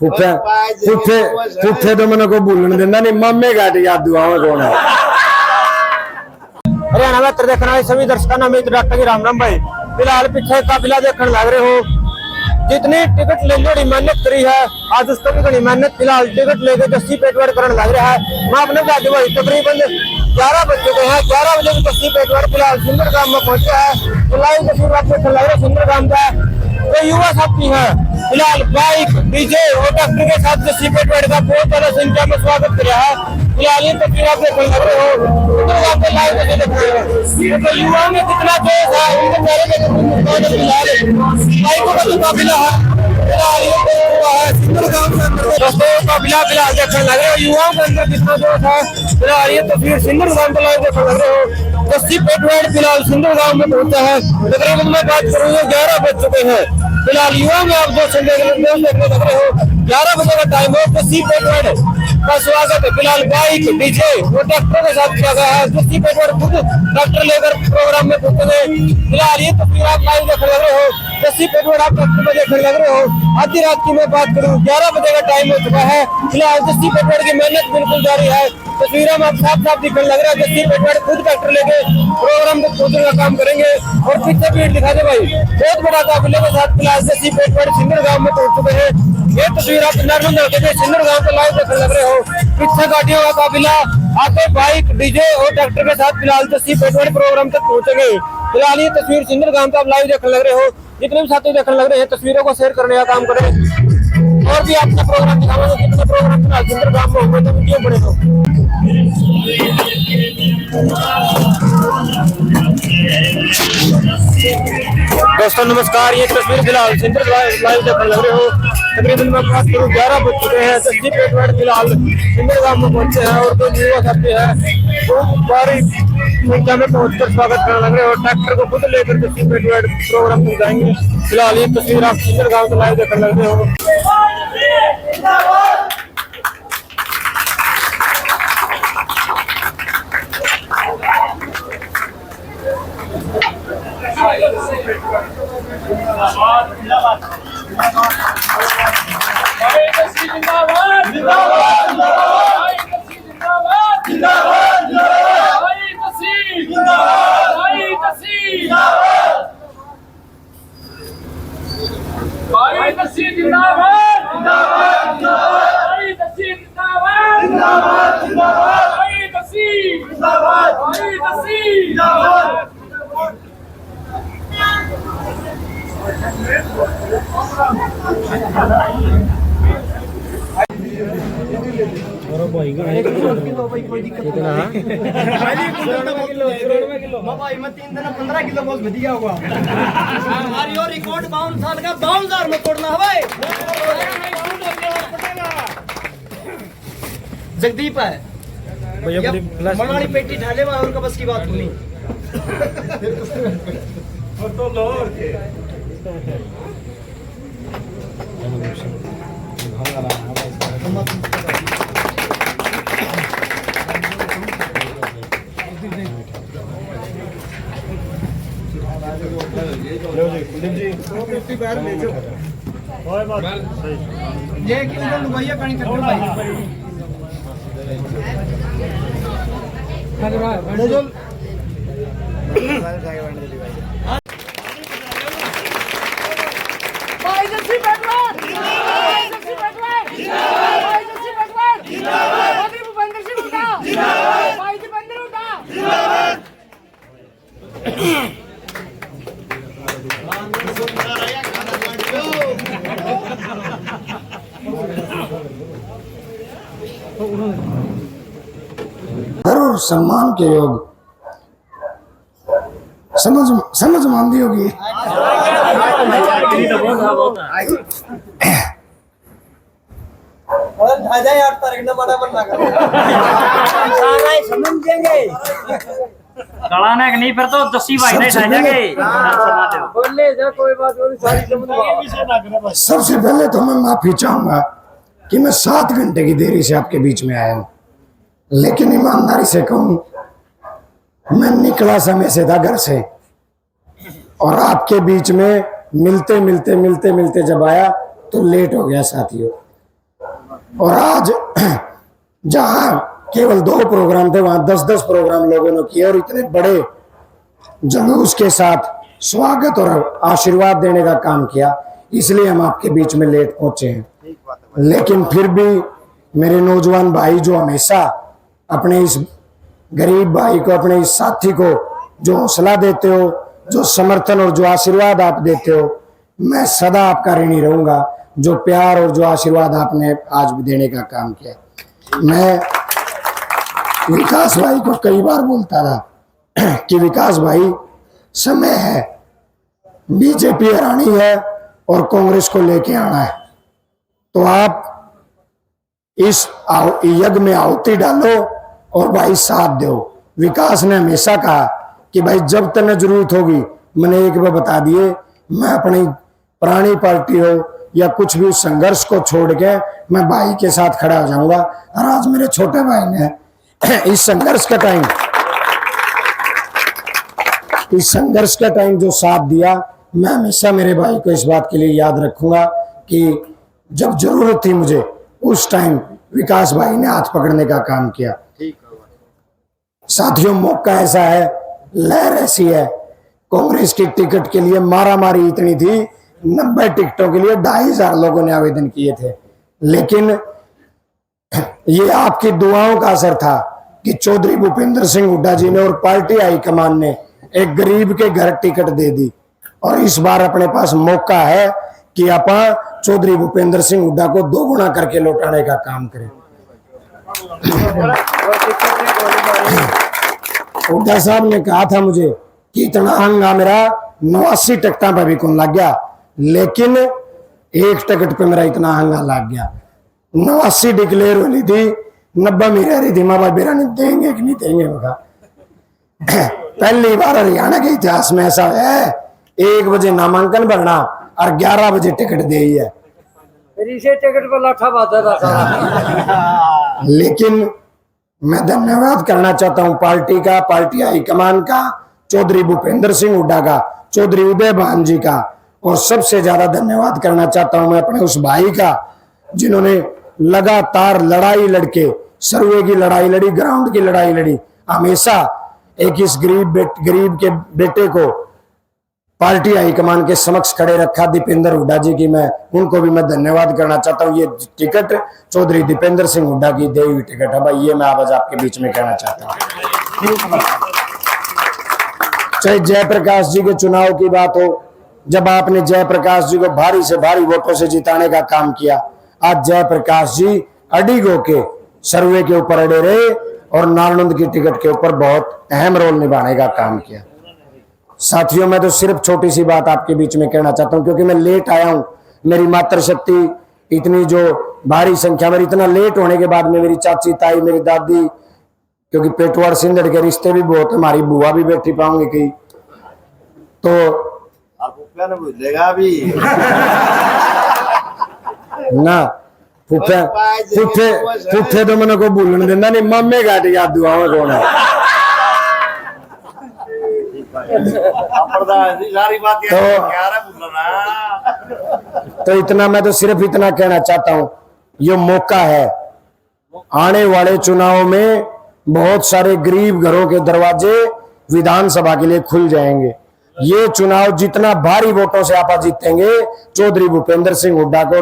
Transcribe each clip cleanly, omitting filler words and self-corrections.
पुठे पुठे पुठे तो मैंने को भूलने देना नहीं मम्मी काट याद दुआओं कौन है। हरियाणा में देखना है सभी दर्शकों ने डॉक्टर राम राम भाई फिलहाल पीछे काफिला देखने लग रहे हो। जितनी टिकट लेने मेहनत करी है आज उसको भी बड़ी मेहनत फिलहाल टिकट लेके दस्ती पेटवाड़ करने लग रहा है। मैं अपने दादी भाई तकरीबन 11 बज चुके हैं। 11 बजे की दस्ती पेटवाड़ फिलहाल सुंदर गांव में पहुंचे है। तो लाइव तस्वीर आपको लग रहा है सुंदर गांव का तो युवा साथी है फिलहाल बाइक डीजे और ट्रैक्टर के साथ दस्ती पेटवाड़ का बहुत ज्यादा संख्या में स्वागत किया है। फिलहाल ये तस्वीर आप देखने लग रहे हो सुंदर गांव के लाइव तस्वीर देख रहे हो। तो युवाओं में कितना जोश है उनके चेहरे पे फिलहाल बाइकों का जो काफिला है फिलहाल देखने लग रहे हो। युवाओं के अंदर कितना जोश है फिलहाल ये तस्वीर सुंदर गांव को लाइव देखने लग रहे हो। दस्ती पेटवाड़ फिलहाल सुंदर गांव में पहुंचा है। तकरीबन मैं बात करूंगा 11 बज चुके हैं। फिलहाल युवाओं में आप दोस्त देखने लग रहे हो 11 बजे का टाइम हो। दस्ती पेटवाड़ का स्वागत है फिलहाल बाइक डीजे और ट्रैक्टर के साथ किया गया है। दस्ती पेटवाड़ खुद ट्रैक्टर लेकर प्रोग्राम में पहुंचे गए। फिलहाल ये तस्वीर आप लाइव देखने लग रहे हो। दस्ती पेटवाड़ आप ट्रैक्टर में देखने लग रहे हो। आधी रात की मैं बात करूं 11 बजे का टाइम हो चुका है। फिलहाल दस्ती पेटवाड़ की मेहनत बिल्कुल जारी है। तस्वीरों में आप साफ साफ दिखने लग रहा है दस्ती पेटवाड़ खुद ट्रैक्टर लेके प्रोग्राम तक पहुंचने का काम करेंगे। और पीछे भीड़ दिखा दे भाई बहुत बड़ा काफिले के साथ फिलहाल दस्ती पेटवाड़ सिंदर गांव में पहुंच चुके हैं। ये तस्वीर आप नॉर्मल लड़के के सिंदर गांव को लाइव देखने लग रहे हो। पीछे गाड़ियों का काफिला आगे बाइक डीजे और ट्रैक्टर के साथ फिलहाल दस्ती पेटवाड़ प्रोग्राम तक पहुंचेंगे। फिलहाल ये तस्वीर सिंदर गांव का आप लाइव देखने लग रहे हो। जितने भी साथी देखने लग रहे हैं तस्वीरों को शेयर करने का काम करें और भी आपका प्रोग्राम दिखाएंगे। कितने प्रोग्राम फिलहाल सिंदर गांव में होंगे तो वीडियो बने तो दोस्तों नमस्कार। ये तस्वीर फिलहाल सिंदर लाइव देखने लग रहे हो। तकरीबन मैं बात करूँ 11 बज चुके हैं। दस्ती पेटवाड़ फिलहाल सिंदर गांव में पहुंचे हैं और जो युवा साथी है बहुत भारी संख्या में पहुंचकर स्वागत करने लग रहे हो। ट्रैक्टर को खुद लेकर दस्ती पेटवाड़ प्रोग्राम में जाएंगे। फिलहाल ये तस्वीर आप सिंदर गांव को लाइव देखने लग रहे हो। रिकॉर्ड 52 साल का 52,000 में तोड़ना है भाई। जगदीप है मनाली पेटी ढाले में उनका बस की बात नहीं। ये किलो लुगाइया पानी कर दो भाई। जरूर सम्मान के योग समझ मानती होगी। समझेंगे कड़ाना नहीं फिर तो दस्ती भाई नहीं जाएंगे। बोले जा कोई बात नहीं सारी सबसे पहले तो मैं माफी चाहूंगा कि मैं 7 घंटे की देरी से आपके बीच में आया हूं। लेकिन ईमानदारी से कहूं मैं निकला समय से था घर से और आपके बीच में मिलते मिलते जब आया तो लेट हो गया साथियों। और आज जहां केवल 2 प्रोग्राम थे वहां 10-10 प्रोग्राम लोगों ने किए और इतने बड़े जुलूस के साथ स्वागत और आशीर्वाद देने का काम किया, इसलिए हम आपके बीच में लेट पहुंचे हैं। लेकिन फिर भी मेरे नौजवान भाई जो हमेशा अपने इस गरीब भाई को, अपने इस साथी को जो हौसला देते हो, जो समर्थन और जो आशीर्वाद आप देते हो, मैं सदा आपका ऋणी रहूंगा। जो प्यार और जो आशीर्वाद आपने आज भी देने का काम किया। मैं विकास भाई को कई बार बोलता था कि विकास भाई समय है, बीजेपी हरानी है और कांग्रेस को लेके आना है, तो आप इस यज्ञ में आहुति डालो और भाई साथ दो। विकास ने हमेशा कहा कि भाई जब तक जरूरत होगी, मैंने एक बार बता दिए, मैं अपनी पुरानी पार्टी हो या कुछ भी संघर्ष को छोड़ के मैं भाई के साथ खड़ा हो जाऊंगा। और आज मेरे छोटे भाई ने इस संघर्ष का टाइम जो साथ दिया, मैं हमेशा मेरे भाई को इस बात के लिए याद रखूंगा कि जब जरूरत थी मुझे, उस टाइम विकास भाई ने हाथ पकड़ने का काम किया। साथियों, मौका ऐसा है, लहर ऐसी है, कांग्रेस की टिकट के लिए मारामारी इतनी थी, 90 टिकटों के लिए 2,500 लोगों ने आवेदन किए थे। लेकिन ये आपकी दुआओं का असर था कि चौधरी भूपेंद्र सिंह हुड्डा जी ने और पार्टी हाईकमान ने एक गरीब के घर टिकट दे दी। और इस बार अपने पास मौका है कि अपन चौधरी भूपेंद्र सिंह हुड्डा को 2 गुना करके लौटाने का काम करें। हुड्डा साहब ने कहा था मुझे कि इतना हंगा मेरा 89 टिकटा पर भी कौन लग गया, लेकिन 1 टिकट पे मेरा इतना हंगा लग गया। 89 डिक्लेयर होली थी, 90 मेरी रही थी, माँ बाप बेरा नहीं देंगे कि नहीं देंगे। पहली बार हरियाणा के इतिहास में ऐसा है, 1 बजे नामांकन भरना और 11 बजे टिकट दे ही है। टिकट पर लाठा बांधा था। लेकिन मैं धन्यवाद करना चाहता हूं पार्टी का, पार्टी हाईकमान का, चौधरी भूपेंद्र सिंह हुड्डा का, चौधरी उदय भान जी का, और सबसे ज्यादा धन्यवाद करना चाहता हूं मैं अपने उस भाई का जिन्होंने लगातार लड़ाई लड़के, सर्वे की लड़ाई लड़ी, ग्राउंड की लड़ाई लड़ी, हमेशा एक इस गरीब के बेटे को पार्टी हाईकमान के समक्ष खड़े रखा। दीपेंद्र हुड्डा जी की उनको भी मैं धन्यवाद करना चाहता हूँ। ये टिकट चौधरी दीपेंद्र सिंह हुड्डा की दी हुई टिकट है भाई, ये मैं आज आपके बीच में कहना चाहता हूँ। चाहे जयप्रकाश जी के चुनाव की बात हो, जब आपने जयप्रकाश जी को भारी से भारी वोटों से जिताने का काम किया, आज जयप्रकाश जी अडिग होके सर्वे के ऊपर अड़े रहे और नालंद की टिकट के ऊपर बहुत अहम रोल निभाने का काम किया। साथियों, मैं तो सिर्फ छोटी सी बात आपके बीच में कहना चाहता हूं, क्योंकि मैं लेट आया हूं। मेरी मातृशक्ति इतनी जो भारी संख्या में, इतना लेट होने के बाद में मेरी चाची, ताई, मेरी दादी, क्योंकि पेटवाड़ सिंधड़ के रिश्ते भी बहुत, हमारी बुआ भी बैठी पाऊंगी कहीं, तो भूलेगा भी ना पुठे तो मैंने को भूलने देना नहीं, मम्मी घाट याद दुआओं कौन है। तो इतना, मैं तो सिर्फ इतना कहना चाहता हूं, ये मौका है, आने वाले चुनाव में बहुत सारे गरीब घरों के दरवाजे विधानसभा के लिए खुल जाएंगे। ये चुनाव जितना भारी वोटों से आप जीतेंगे, चौधरी भूपेंद्र सिंह हुड्डा को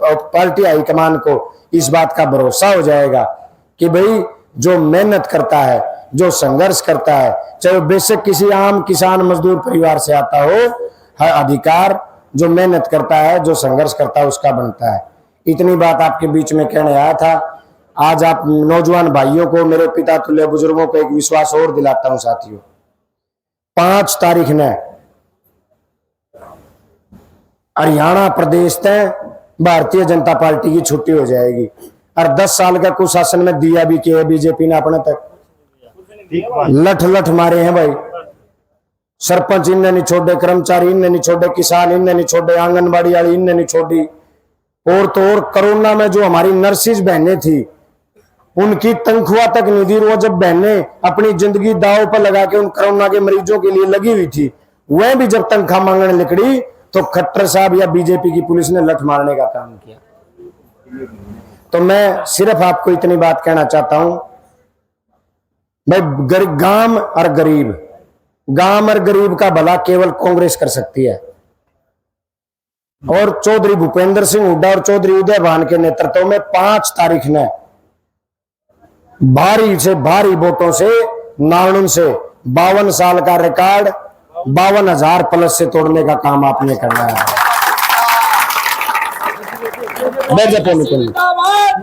और पार्टी हाईकमान को इस बात का भरोसा हो जाएगा कि भाई जो मेहनत करता है, जो संघर्ष करता है, चाहे बेशक किसी आम किसान मजदूर परिवार से आता हो, हर अधिकार जो मेहनत करता है, जो संघर्ष करता है, उसका बनता है। इतनी बात आपके बीच में कहने आया था। आज आप नौजवान भाइयों को, मेरे पिता तुल्य बुजुर्गों को एक विश्वास और दिलाता हूं साथियों, 5 तारीख ने हरियाणा प्रदेश तय भारतीय जनता पार्टी की छुट्टी हो जाएगी। और 10 साल का कुशासन में दिया भी किया बीजेपी ने अपने तक, लठ मारे हैं भाई। सरपंच इनने नहीं छोड़े, कर्मचारी इनने नहीं छोड़े, किसान इनने नहीं छोड़े, आंगनबाड़ी वाली इनने नहीं छोड़ी। और तो और कोरोना में जो हमारी नर्सिस बहनें थी, उनकी तनख्वाह तक नहीं दी। वो जब बहनें अपनी जिंदगी दांव पर लगा के उन कोरोना के मरीजों के लिए लगी हुई थी, वह भी जब तनख्वाह मांगने निकली तो खट्टर साहब या बीजेपी की पुलिस ने लठ मारने का काम किया। तो मैं सिर्फ आपको इतनी बात कहना चाहता हूं भाई, गांव और गरीब का भला केवल कांग्रेस कर सकती है। और चौधरी भूपेंद्र सिंह हुड्डा और चौधरी उदय भान के नेतृत्व में 5 तारीख ने भारी से भारी वोटों से नारनून से 52 साल का रिकॉर्ड 52,000 प्लस से तोड़ने का काम आपने करना है।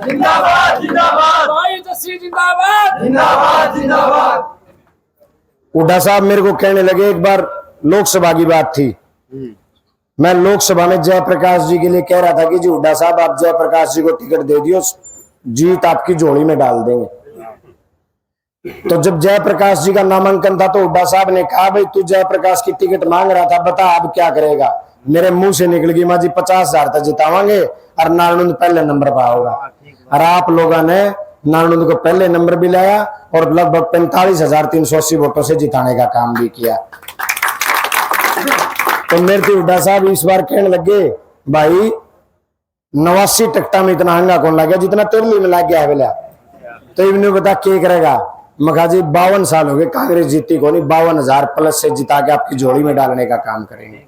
जिंदाबाद जिंदाबाद भाई जस्सी जिंदाबाद जिंदाबाद जिंदाबाद। हुड्डा साहब मेरे को कहने लगे, एक बार लोकसभा की बात थी, मैं लोकसभा में जयप्रकाश जी के लिए कह रहा था कि जी हुड्डा साहब आप जयप्रकाश जी को टिकट दे दियो, जीत आपकी झोली में डाल देंगे। तो जब जयप्रकाश जी का नामांकन था तो हुड्डा साहब ने कहा, भाई तू जयप्रकाश की टिकट मांग रहा था, बता अब क्या करेगा। मेरे मुंह से निकल गई, माँ जी 50,000 तक जितावांगे और नारायण पहले नंबर पर होगा। और आप लोगों ने नारायण को पहले नंबर भी लाया और लगभग 45,380 वोटों से जिताने का काम भी किया। तो मेरे हुड्डा साहब इस बार कहने लगे, भाई 89 टकटा में इतना हंगा कौन लग गया जितना तिरली में लग गया है बोला। तो इन्होंने बता क्या करेगा, मखा जी 52 साल हो गए कांग्रेस जीती को नहीं, 52,000 प्लस से जिता के आपकी झोली में डालने का काम करेंगे।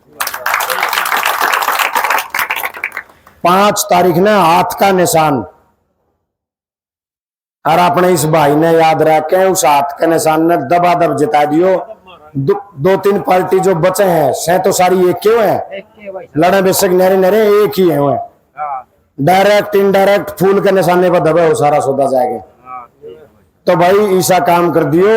5 तारीख ने हाथ का निशान, और अपने इस भाई ने याद रखे उस हाथ का निशान ने दबादब जिता दियो। 2-3 पार्टी जो बचे हैं से तो सारी एक क्यों है, लड़े बेशक नरे नरे एक ही है, डायरेक्ट इनडायरेक्ट फूल के निशाने पर दबे हो सारा सौदा जाएगा। तो भाई ऐसा काम कर दियो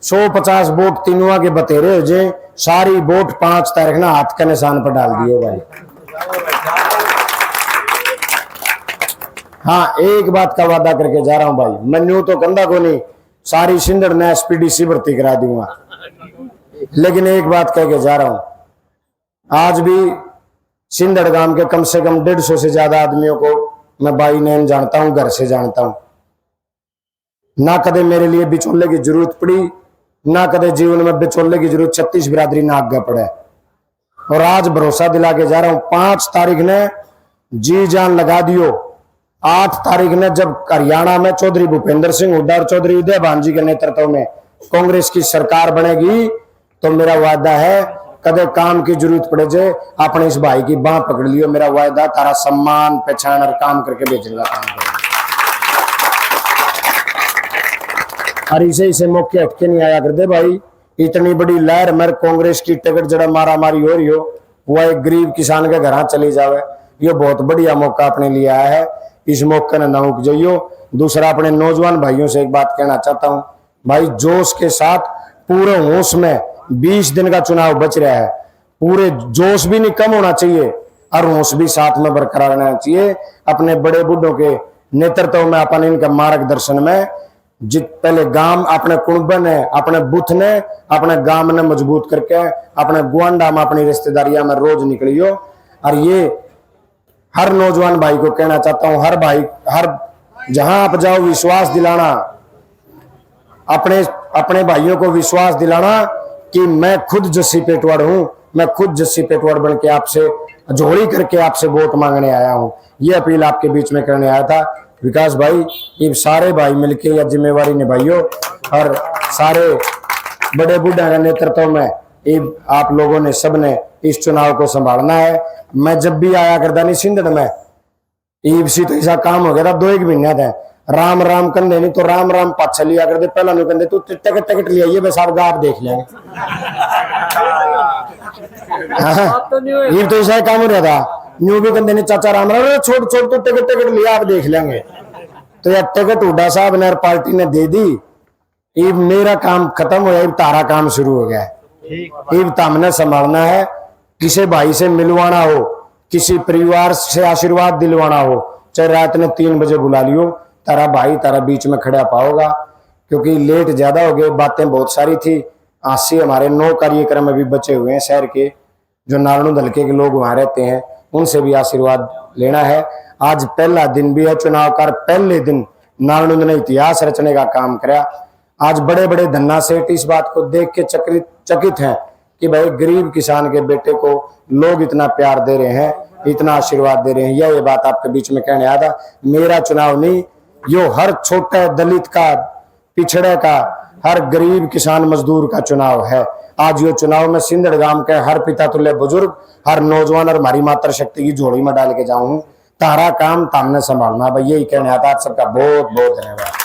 150 वोट तीनों के बतेरे हो जे, सारी वोट 5 तारीख ना हाथ के निशान पर डाल दियो भाई। हाँ एक बात का वादा करके जा रहा हूं भाई, मैं तो कंधा को नहीं सारी सिंधड़ ने एसपीडीसी भर्ती करा दूंगा, लेकिन एक बात कह के जा रहा हूं, आज भी सिंधड़ गांव के कम से कम 150 से ज्यादा आदमियों को मैं बाई नेम जानता हूं, घर से जानता हूं। ना कदे मेरे लिए बिचौले की जरूरत पड़ी, ना कदे जीवन में बिचौले की जरूरत 36 बिरादरी ना आगे पड़े। और आज भरोसा दिला के जा रहा हूं, 5 तारीख ने जी जान लगा दियो। 8 तारीख ने जब हरियाणा में चौधरी भूपेंद्र सिंह हुड्डा और चौधरी उदय भान जी के नेतृत्व में कांग्रेस की सरकार बनेगी, तो मेरा वादा है कदे काम की जरूरत पड़े जे अपने इस भाई की बांह पकड़ लियो, मेरा वादा तारा सम्मान पहचान और काम करके भेजने का काम करेगा। और इसे मौके हटके नहीं आया कर दे भाई, इतनी बड़ी लहर मेरे कांग्रेस की टिकट जड़ा मारा मारी हो रही हो, वह एक गरीब किसान के घर चली जावे, ये बहुत बढ़िया मौका अपने लिए आया है, इस मौके ने ना उक जाइयो। दूसरा अपने नौजवान भाइयों से एक बात कहना चाहता हूं भाई, जोश के साथ पूरे होश में 20 दिन का चुनाव बच रहा है, पूरे जोश भी नहीं कम होना चाहिए और होश भी साथ में बरकरार रहना चाहिए। अपने बड़े बुढ़ों के नेतृत्व में अपन इनके मार्गदर्शन में पहले गांव अपने कुंभ ने अपने बुथ ने अपने गांव ने मजबूत करके अपने गुआंडा में अपनी रिश्तेदारियां में रोज निकलियो। और ये हर नौजवान भाई को कहना चाहता हूं, हर भाई हर जहां आप जाओ विश्वास दिलाना, अपने भाइयों को विश्वास दिलाना कि मैं खुद जस्सी पेटवाड़ हूं, मैं खुद जस्सी पेटवाड़ बन के आपसे झोली करके आपसे वोट मांगने आया हूं। ये अपील आपके बीच में करने आया था। विकास भाई ये सारे भाई मिलके यह जिम्मेवारी निभाइयो और सारे बड़े बूढ़ा के नेतृत्व में ये आप लोगों ने सबने इस चुनाव को संभालना है। मैं जब भी आया करता नहीं सिंधड़ में ईबसी तो ऐसा काम हो गया था 2-1 महीना था, राम राम कंधे नहीं तो राम राम पाछा लिया करते, पहला नहीं कहते तू टिकट लिया ये बस आप देख लेंगे। ये तो ऐसा काम हो रहा था, न्यू भी कंधे नहीं चाचा राम राम छोड़ तो टिकट लिया आप देख लेंगे। तो यार टिकट हुड्डा साहब ने पार्टी ने दे दी, ये मेरा काम खत्म हो गया, तारा काम शुरू हो गया है। ये हमने संभालना है, किसी भाई से मिलवाना हो, किसी परिवार से आशीर्वाद दिलवाना हो, चाहे रात ने 3 बजे बुला लियो, तारा भाई तारा बीच में खड़ा पाओगा। क्योंकि लेट ज्यादा हो गए, बातें बहुत सारी थी, आज से हमारे 9 कार्यक्रम अभी बचे हुए हैं शहर के, जो नारायण हल्के के लोग वहां रहते हैं उनसे भी आशीर्वाद लेना है। आज पहला दिन भी है चुनाव का, पहले दिन नारायण ने इतिहास रचने का काम किया। आज बड़े बड़े धन्ना सेठ इस बात को देख के चकित हैं कि भाई गरीब किसान के बेटे को लोग इतना प्यार दे रहे हैं। इतना आशीर्वाद दे रहे हैं। ये बात आपके बीच में कहने आया था। मेरा चुनाव नहीं, यो हर छोटे दलित का, पिछड़े का, हर गरीब किसान मजदूर का चुनाव है। आज यो चुनाव में सिंधड़ गांव के हर पिता तुल्य बुजुर्ग, हर नौजवान और हमारी मातृ शक्ति की झोली में डाल के जाऊं। तारा काम तामने संभालना। भाई यही कहने आता। आप सबका बहुत बहुत धन्यवाद।